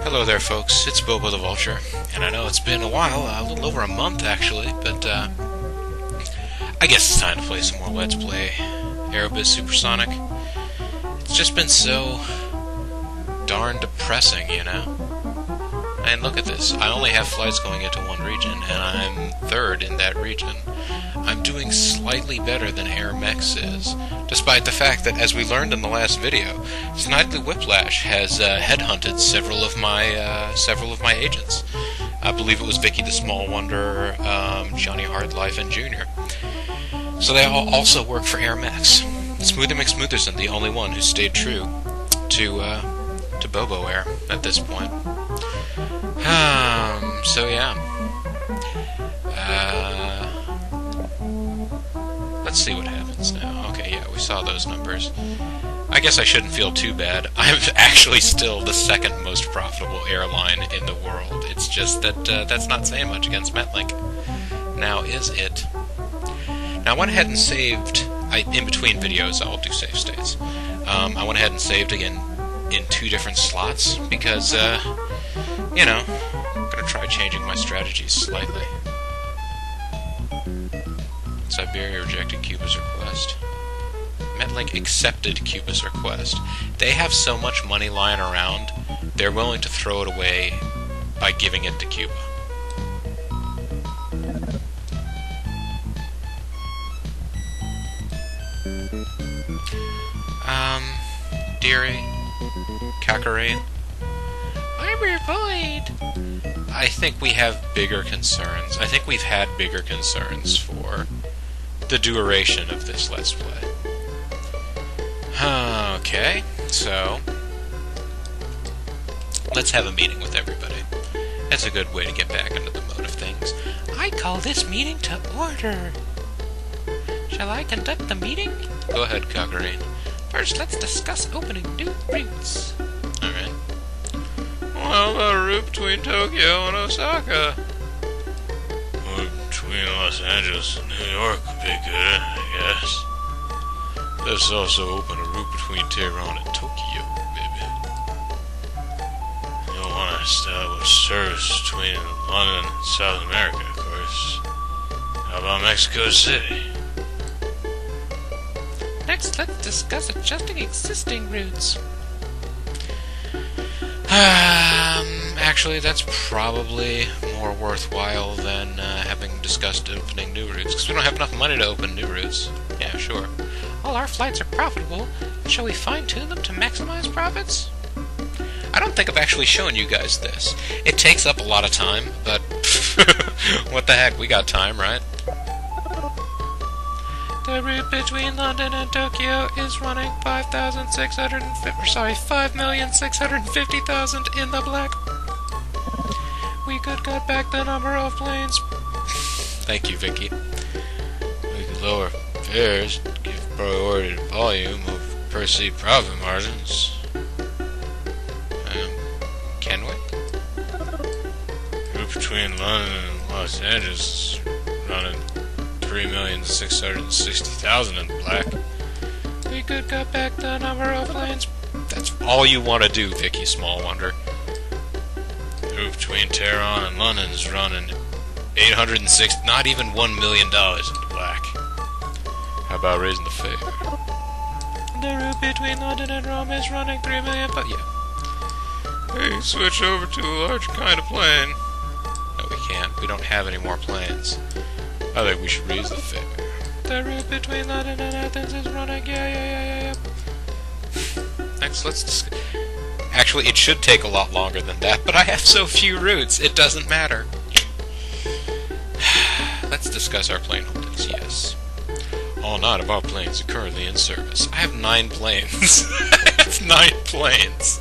Hello there, folks. It's Bobo the Vulture, and I know it's been a while, a little over a month actually, but I guess it's time to play some more Let's Play Aerobiz Supersonic. It's just been so darn depressing, you know? And look at this. I only have flights going into one region, and I'm third in that region. I'm doing slightly better than Airmex is, despite the fact that, as we learned in the last video, Snidely Whiplash has headhunted several of my agents. I believe it was Vicky the Small Wonder, Johnny Hardlife, and Junior. So they all also work for Airmex. Smoother McSmootherson, the only one who stayed true to Bobo Air at this point. So yeah. Let's see what happens now. Okay, yeah, we saw those numbers. I guess I shouldn't feel too bad. I'm actually still the second most profitable airline in the world. It's just that that's not saying much against Metlink. Now, is it? Now, I went ahead and saved... in between videos, I'll do save states. I went ahead and saved again in 2 different slots because, you know, I'm going to try changing my strategies slightly. Siberia rejected Cuba's request. Metlink accepted Cuba's request. They have so much money lying around, they're willing to throw it away by giving it to Cuba. Deary, Kakarine. I'm revived! I think we have bigger concerns. I think we've had bigger concerns for the duration of this Let's Play. Okay, so let's have a meeting with everybody. That's a good way to get back into the mode of things. I call this meeting to order. Shall I conduct the meeting? Go ahead, Kakarine. First, let's discuss opening new routes. Alright. Well, about a route between Tokyo and Osaka. Or between Los Angeles and New York would be good, I guess. Let's also open a route between Tehran and Tokyo, baby. You'll want to establish service between London and South America, of course. How about Mexico City? Next, let's discuss adjusting existing routes. Actually, that's probably more worthwhile than having discussed opening new routes, because we don't have enough money to open new routes. Yeah, sure. All our flights are profitable. Shall we fine-tune them to maximize profits? I don't think I've actually shown you guys this. It takes up a lot of time, but what the heck, we got time, right? The route between London and Tokyo is running 5,650,000 in the black. We could cut back the number of planes. Thank you, Vicky. We could lower fares, give priority to volume over per-seat profit margins. Can we? Route between London and Los Angeles is running 3,660,000 in the black. We could cut back the number of planes. That's all you want to do, Vicky Small Wonder. The route between Tehran and London is running 806, not even $1 million in the black. How about raising the fare? The route between London and Rome is running 3 million, but yeah. Hey, switch over to a larger kind of plane. No, we can't. We don't have any more planes. I think we should raise the fare. The route between London and Athens is running. Yeah. Next, let's discuss. Actually, it should take a lot longer than that, but I have so few routes, it doesn't matter. Let's discuss our plane holdings, yes. All 9 of our planes are currently in service. I have 9 planes. I have 9 planes.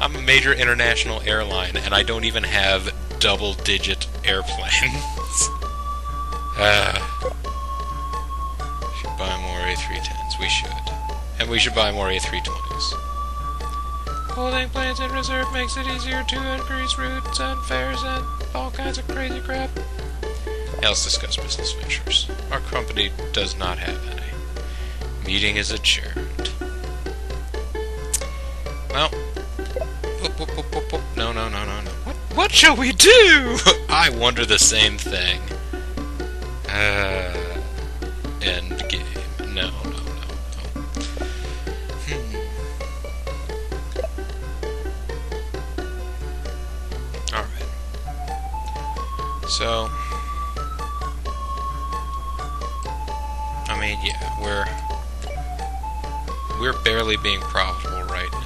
I'm a major international airline, and I don't even have double-digit airplanes. Should buy more A310s. We should. And we should buy more A320s. Holding planes in reserve makes it easier to increase routes and fares and all kinds of crazy crap. Now let's discuss business ventures. Our company does not have any. Meeting is adjourned. Well, no. What shall we do? I wonder the same thing. End game. No. Alright. So, I mean, yeah, we're barely being profitable right now.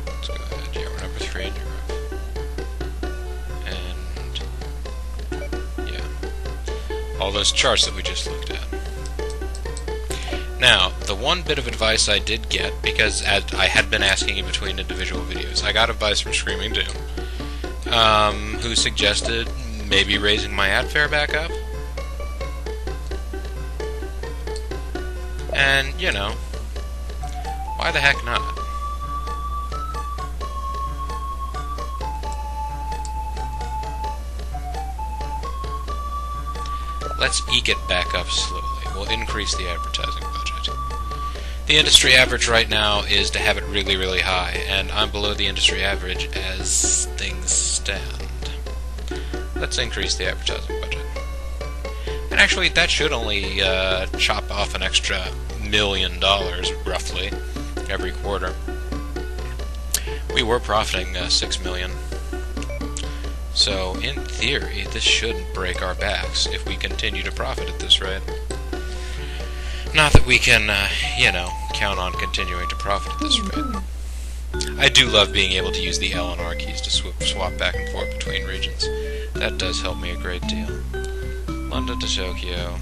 Let's go ahead. Yeah, we're number 3 in Europe. And, yeah. All those charts that we just looked at. Now, the one bit of advice I did get, because I had been asking in between individual videos, I got advice from Screaming Doom, who suggested maybe raising my ad fare back up. And, you know, why the heck not? Let's eke it back up slowly. We'll increase the advertising budget. The industry average right now is to have it really, really high, and I'm below the industry average as things stand. Let's increase the advertising budget. And actually, that should only chop off an extra $1 million, roughly, every quarter. We were profiting $6 million. So, in theory, this shouldn't break our backs if we continue to profit at this rate. Not that we can, you know, count on continuing to profit at this rate. I do love being able to use the L and R keys to swap back and forth between regions. That does help me a great deal. London to Tokyo.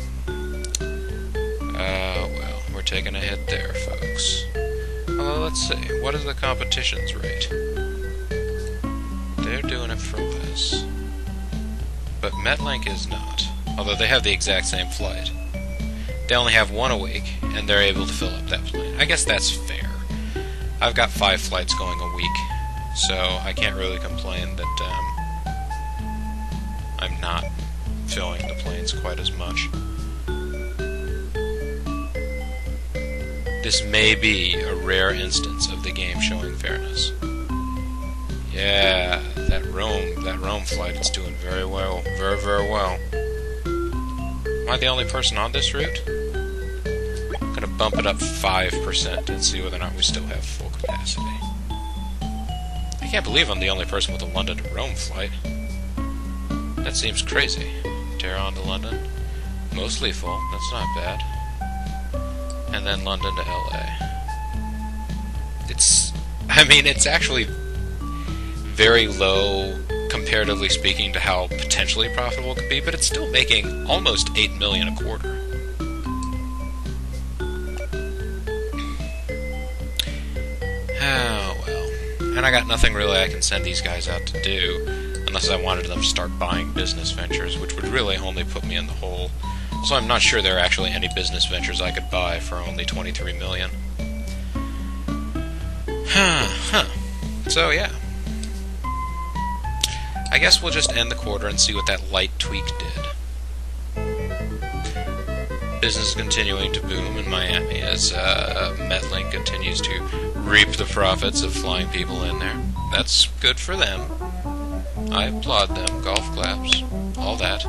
Well, we're taking a hit there, folks. Although, let's see, what is the competition's rate? They're doing it for less. But Metlink is not, although they have the exact same flight. They only have one a week, and they're able to fill up that plane. I guess that's fair. I've got 5 flights going a week, so I can't really complain that I'm not filling the planes quite as much. This may be a rare instance of the game showing fairness. Yeah, that Rome flight is doing very well. Very, very well. Am I the only person on this route? I'm gonna bump it up 5% and see whether or not we still have full capacity. I can't believe I'm the only person with a London to Rome flight. That seems crazy. Tehran to London. Mostly full. That's not bad. And then London to LA. It's actually very low, comparatively speaking, to how potentially profitable it could be, but it's still making almost $8 million a quarter. Oh, well. And I got nothing really I can send these guys out to do, unless I wanted them to start buying business ventures, which would really only put me in the hole. So I'm not sure there are actually any business ventures I could buy for only $23 million. So, yeah. I guess we'll just end the quarter and see what that light tweak did. Business is continuing to boom in Miami as Metlink continues to reap the profits of flying people in there. That's good for them. I applaud them. Golf claps. All that.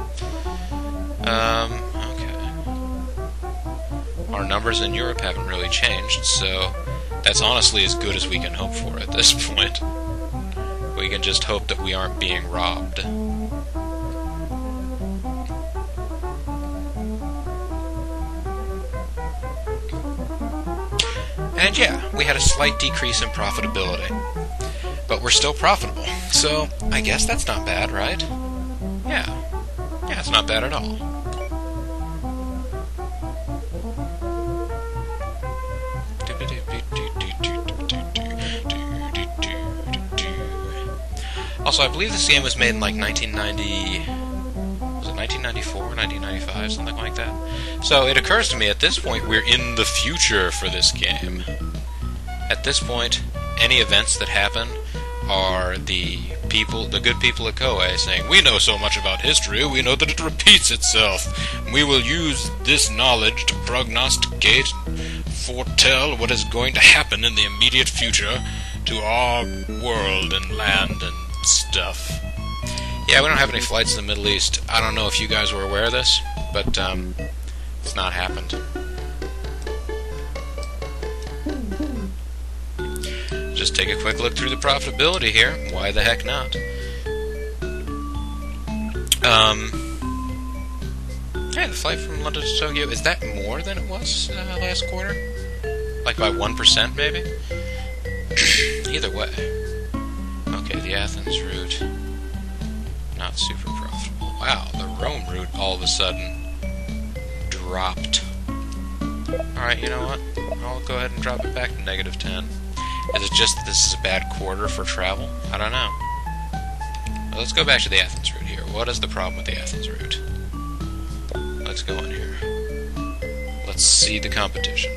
Okay. Our numbers in Europe haven't really changed, so that's honestly as good as we can hope for at this point. We can just hope that we aren't being robbed. And yeah, we had a slight decrease in profitability. But we're still profitable. So, I guess that's not bad, right? Yeah. Yeah, it's not bad at all. Also, I believe this game was made in like 1990... Was it 1994 or 1995? Something like that. So it occurs to me at this point we're in the future for this game. At this point, any events that happen are the the good people at Koei, saying, "We know so much about history, we know that it repeats itself. We will use this knowledge to prognosticate, foretell what is going to happen in the immediate future to our world and land and stuff." Yeah, we don't have any flights in the Middle East. I don't know if you guys were aware of this, but it's not happened. Just take a quick look through the profitability here. Why the heck not? Hey, the flight from London to Tokyo, is that more than it was last quarter? Like by 1% maybe? Either way. Okay, the Athens route, not super profitable. Wow, the Rome route all of a sudden dropped. Alright, you know what? I'll go ahead and drop it back to -10. Is it just that this is a bad quarter for travel? I don't know. Well, let's go back to the Athens route here. What is the problem with the Athens route? Let's go in here. Let's see the competition.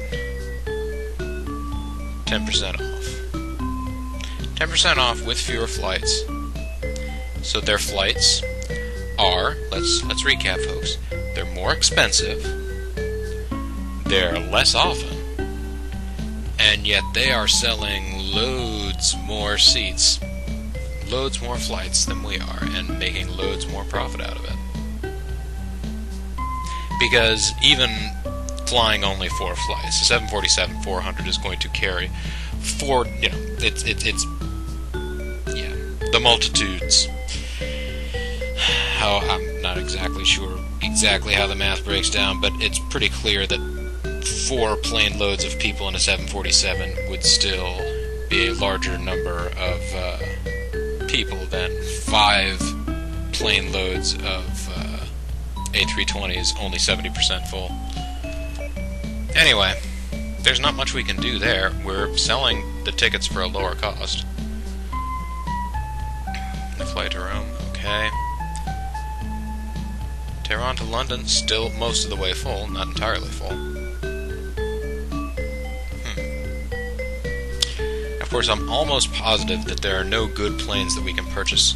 10% off. 10% off with fewer flights. So their flights are, let's recap, folks. They're more expensive. They're less often. And yet they are selling loads more seats, loads more flights than we are, and making loads more profit out of it. Because even flying only 4 flights, the 747-400 is going to carry 4, it's the multitudes. I'm not exactly sure how the math breaks down, but it's pretty clear that 4 plane loads of people in a 747 would still be a larger number of people than 5 plane loads of A320s, only 70% full. Anyway, there's not much we can do there. We're selling the tickets for a lower cost. The flight to Rome, okay. Tehran to London, still most of the way full, not entirely full. Of course, I'm almost positive that there are no good planes that we can purchase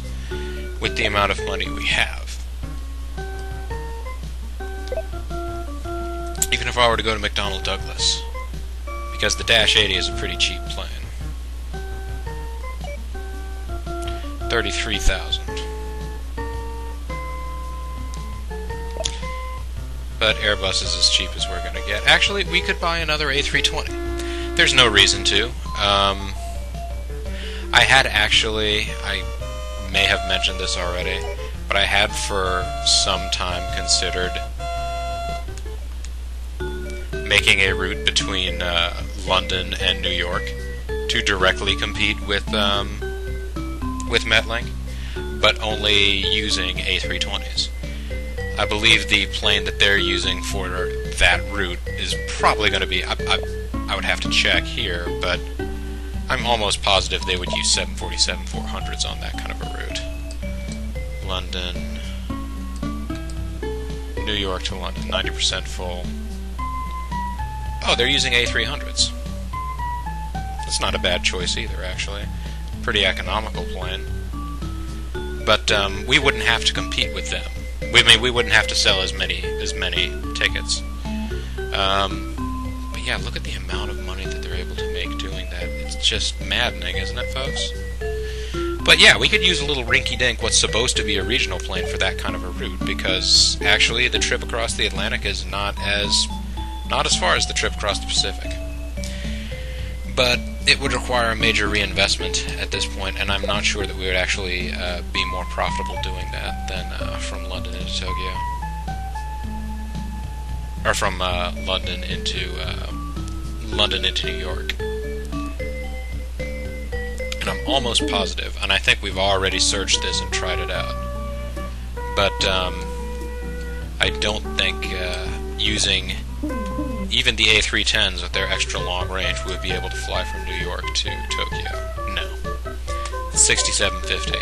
with the amount of money we have. Even if I were to go to McDonnell Douglas, because the Dash 80 is a pretty cheap plane. 33,000. But Airbus is as cheap as we're going to get. Actually, we could buy another A320. There's no reason to. I may have mentioned this already, but I had for some time considered making a route between London and New York to directly compete with Metlink, but only using A320s. I believe the plane that they're using for that route is probably going to be, I would have to check here, but I'm almost positive they would use 747-400s on that kind of a route. London, New York to London, 90% full. Oh, they're using A300s. That's not a bad choice either, actually. Pretty economical plane. But we wouldn't have to compete with them. We wouldn't have to sell as many tickets. But yeah, look at the amount of money that they're able to make doing that. It's just maddening, isn't it, folks? But yeah, we could use a little rinky-dink what's supposed to be a regional plane for that kind of a route, because actually the trip across the Atlantic is not as far as the trip across the Pacific. But it would require a major reinvestment at this point, and I'm not sure that we would actually be more profitable doing that than from London into Tokyo. Or from London into New York. And I'm almost positive, and I think we've already searched this and tried it out, but I don't think using even the A310s with their extra long range would be able to fly from New York to Tokyo. No. 6750.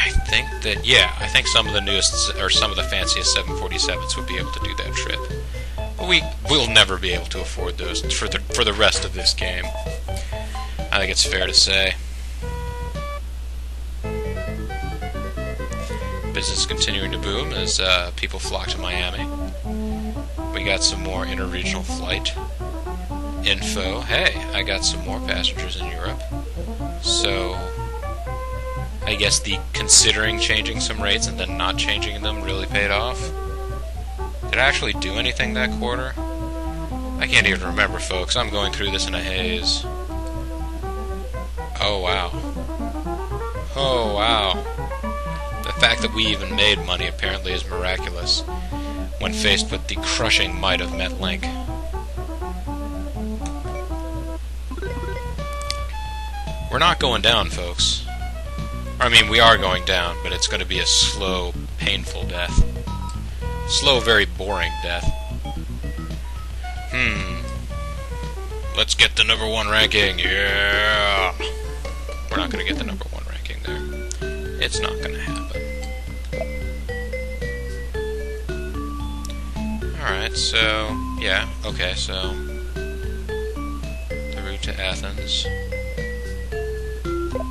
I think that, yeah, I think some of the newest, or some of the fanciest 747s would be able to do that trip. But we'll never be able to afford those for the rest of this game. I think it's fair to say. business continuing to boom as people flock to Miami. We got some more interregional flight info. Hey, I got some more passengers in Europe. So, I guess the considering changing some rates and then not changing them really paid off. Did I actually do anything that quarter? I can't even remember, folks. I'm going through this in a haze. Oh, wow. Oh, wow. The fact that we even made money apparently is miraculous when faced with the crushing might of MetLink. We're not going down, folks. I mean, we are going down, but it's going to be a slow, painful death. Slow, very boring death. Let's get the number 1 ranking, yeah! We're not going to get the number 1 ranking there. It's not going to happen. Alright, so, yeah, okay, so the route to Athens.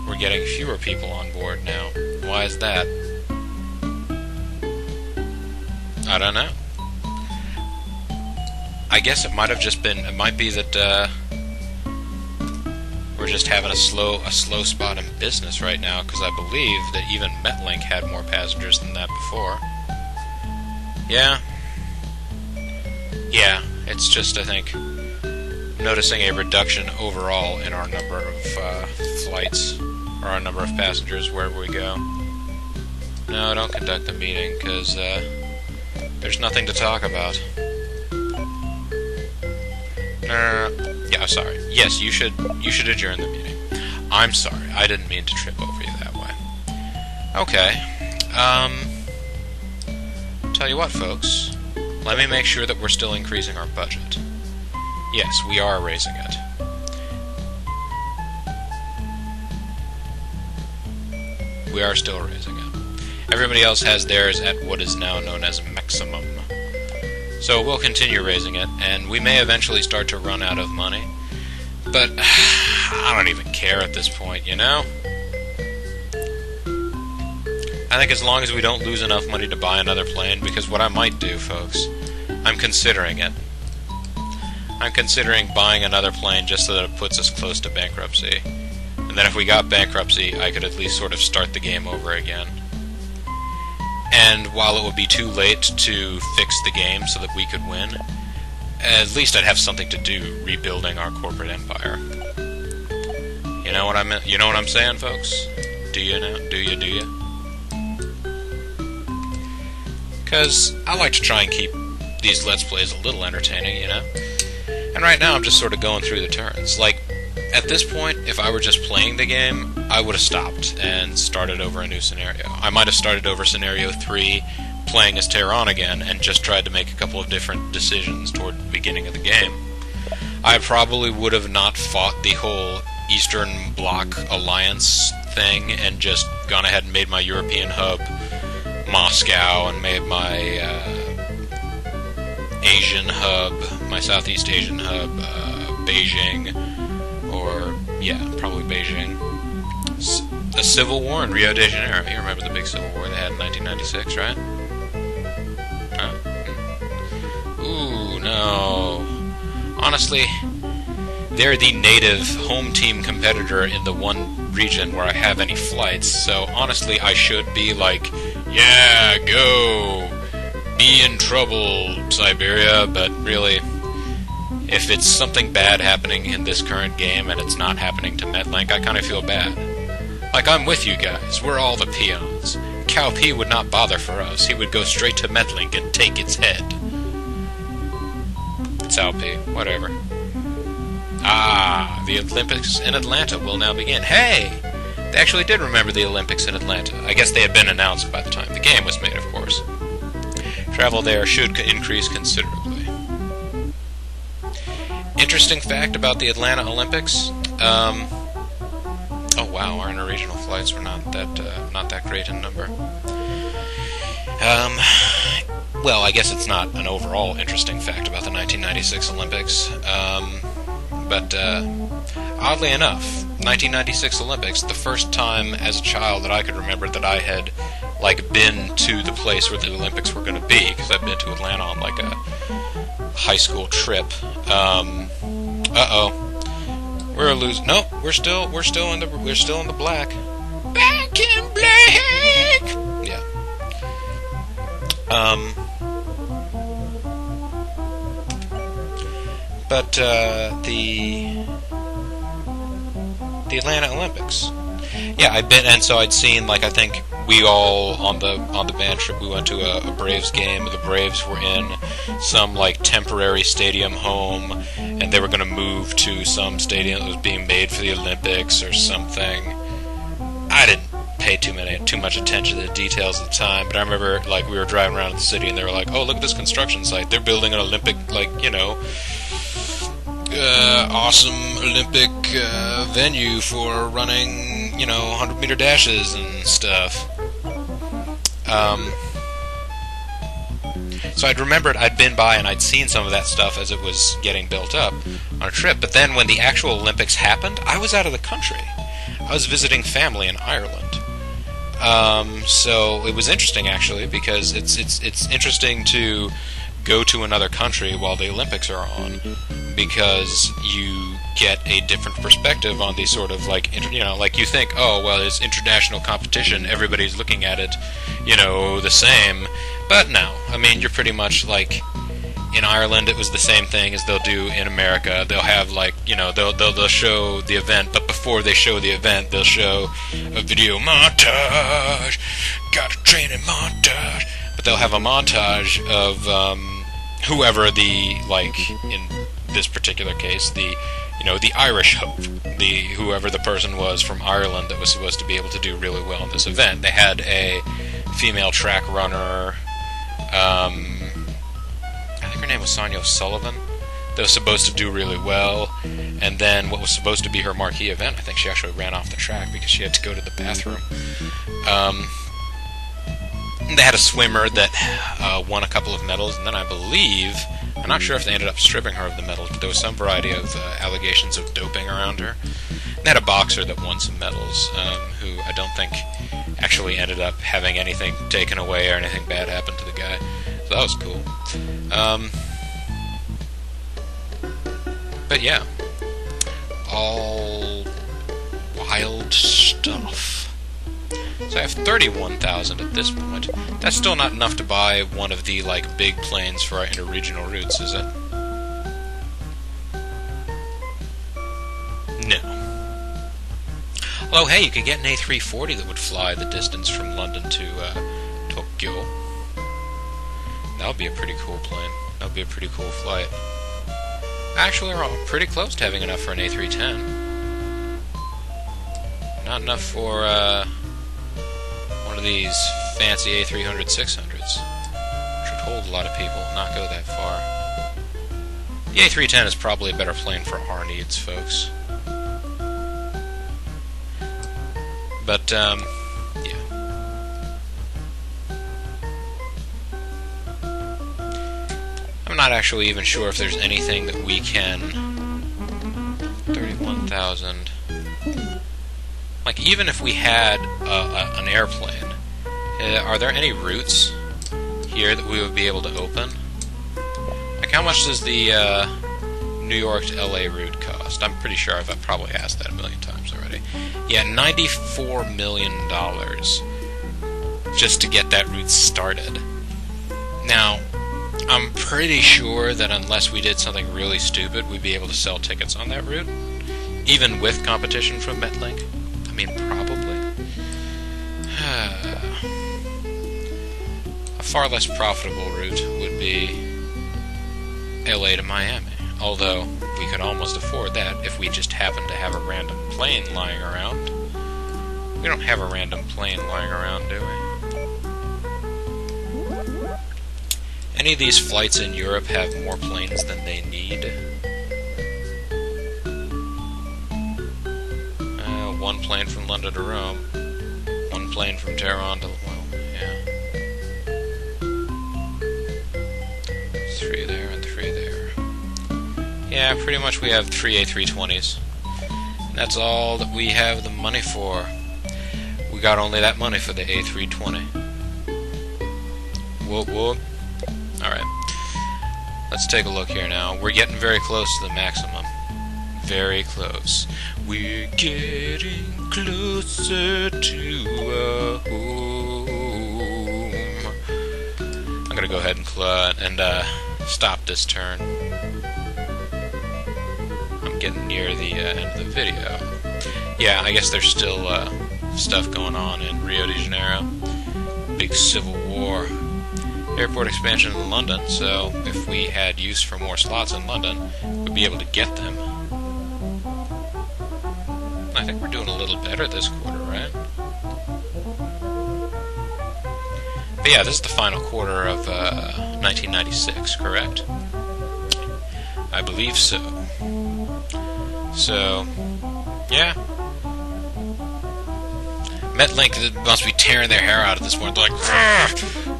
We're getting fewer people on board now. Why is that? I don't know. I guess it might have just been, it might be that we're just having a slow spot in business right now, because I believe that even MetLink had more passengers than that before. Yeah. Yeah, it's just, I think, noticing a reduction overall in our number of flights, or our number of passengers wherever we go. No, don't conduct the meeting, because there's nothing to talk about. Yeah, sorry. Yes, you should adjourn the meeting. I'm sorry, I didn't mean to trip over you that way. Okay. Tell you what, folks. Let me make sure that we're still increasing our budget. Yes, we are raising it. We are still raising it. Everybody else has theirs at what is now known as maximum. So we'll continue raising it, and we may eventually start to run out of money. But I don't even care at this point, you know? I think as long as we don't lose enough money to buy another plane, because what I might do, folks, I'm considering it. I'm considering buying another plane just so that it puts us close to bankruptcy. And then if we got bankruptcy, I could at least sort of start the game over again. And while it would be too late to fix the game so that we could win, at least I'd have something to do rebuilding our corporate empire. You know what I'm saying, folks? Do you know? Do you? Because I like to try and keep these Let's Plays a little entertaining, you know? And right now I'm just sort of going through the turns. Like, at this point, if I were just playing the game, I would have stopped and started over a new scenario. I might have started over Scenario 3, playing as Tehran again, and just tried to make a couple of different decisions toward the beginning of the game. I probably would have not fought the whole Eastern Bloc alliance thing and just gone ahead and made my European hub Moscow and made my Asian hub, my Southeast Asian hub, Beijing, or, yeah, probably Beijing. The Civil War in Rio de Janeiro. You remember the big Civil War they had in 1996, right? Ooh, no. Honestly, they're the native home team competitor in the one region where I have any flights, so honestly I should be like, yeah, go! Be in trouble, Siberia, but really, if it's something bad happening in this current game and it's not happening to MetLink, I kind of feel bad. Like, I'm with you guys, we're all the peons. Cow P would not bother for us, he would go straight to MetLink and take its head. Cao P, whatever. Ah, the Olympics in Atlanta will now begin. Hey! They actually did remember the Olympics in Atlanta. I guess they had been announced by the time the game was made, of course. Travel there should increase considerably. Interesting fact about the Atlanta Olympics. Oh wow, our interregional flights were not that great in number. Well, I guess it's not an overall interesting fact about the 1996 Olympics. But oddly enough, 1996 Olympics, the first time as a child that I could remember that I had like been to the place where the Olympics were going to be, because I've been to Atlanta on like a high school trip. We're losing. No, we're still in the black. Back in black. Yeah. But the Atlanta Olympics. Yeah, I'd been, and so I'd seen, like, I think we all on the band trip, we went to a Braves game. The Braves were in some like temporary stadium home, and they were going to move to some stadium that was being made for the Olympics or something. I didn't pay too much attention to the details at the time, but I remember, like, we were driving around the city and they were like, "Oh, look at this construction site. They're building an Olympic, like, awesome Olympic venue for running, 100-meter dashes and stuff." So I'd remembered I'd been by and I'd seen some of that stuff as it was getting built up on a trip. But then when the actual Olympics happened, I was out of the country. I was visiting family in Ireland. So it was interesting, actually, because it's interesting to go to another country while the Olympics are on, because you get a different perspective on these sort of, like, like you think, oh, well, it's international competition, everybody's looking at it, the same. But no, I mean, you're pretty much, like, in Ireland, it was the same thing as they'll do in America. They'll have, like, they'll show the event, but before they show the event, they'll show a video montage, got a training montage, but they'll have a montage of whoever the, like, in this particular case, the Irish hope, whoever the person was from Ireland that was supposed to be able to do really well in this event. They had a female track runner, I think her name was Sonia O'Sullivan, that was supposed to do really well, and then what was supposed to be her marquee event, I think she actually ran off the track because she had to go to the bathroom. They had a swimmer that won a couple of medals, and then I believe, I'm not sure if they ended up stripping her of the medals, but there was some variety of allegations of doping around her. And they had a boxer that won some medals, who I don't think actually ended up having anything taken away or anything bad happen to the guy. So that was cool. But yeah, all wild stuff. So I have 31,000 at this point. That's still not enough to buy one of the, like, big planes for our interregional routes, is it? No. Although, hey, you could get an A340 that would fly the distance from London to Tokyo. That would be a pretty cool plane. That would be a pretty cool flight. Actually, we're pretty close to having enough for an A310. Not enough for, one of these fancy A300 600s, which would hold a lot of people, not go that far. The A310 is probably a better plane for our needs, folks. But, yeah. I'm not actually even sure if there's anything that we can... 31,000... Like, even if we had an airplane, are there any routes here that we would be able to open? Like, how much does the New York to LA route cost? I'm pretty sure I've probably asked that a million times already. Yeah, $94 million just to get that route started. Now, I'm pretty sure that unless we did something really stupid, we'd be able to sell tickets on that route, even with competition from MetLink. I mean, probably. A far less profitable route would be LA to Miami, although we could almost afford that if we just happened to have a random plane lying around. We don't have a random plane lying around, do we? Any of these flights in Europe have more planes than they need? One plane from London to Rome. One plane from Tehran to... well, yeah. 3 there and 3 there. Yeah, pretty much we have 3 A320s. And that's all that we have the money for. We got only that money for the A320. Whoop, whoop. Alright. Let's take a look here now. We're getting very close to the maximum. Very close. We're getting closer to a home. I'm gonna go ahead and stop this turn. I'm getting near the end of the video. Yeah, I guess there's still stuff going on in Rio de Janeiro. Big civil war. Airport expansion in London, so if we had use for more slots in London, we'd be able to get them. I think we're doing a little better this quarter, right? But yeah, this is the final quarter of 1996, correct? I believe so. So, yeah. MetLink must be tearing their hair out at this point. They're like,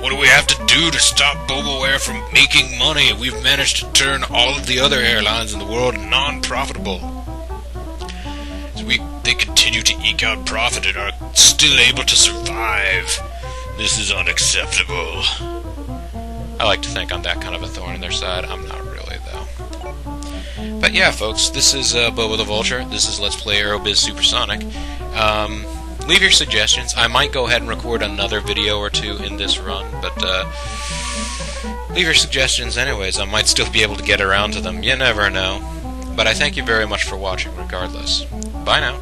what do we have to do to stop Bobo Air from making money? We've managed to turn all of the other airlines in the world non-profitable. So they continue to eke out profit and are still able to survive. This is unacceptable. I like to think I'm that kind of a thorn in their side. I'm not really, though. But yeah, folks, this is Bobo the Vulture. This is Let's Play Aerobiz Supersonic. Leave your suggestions. I might go ahead and record another video or two in this run, but leave your suggestions anyways. I might still be able to get around to them. You never know. But I thank you very much for watching regardless. Bye now.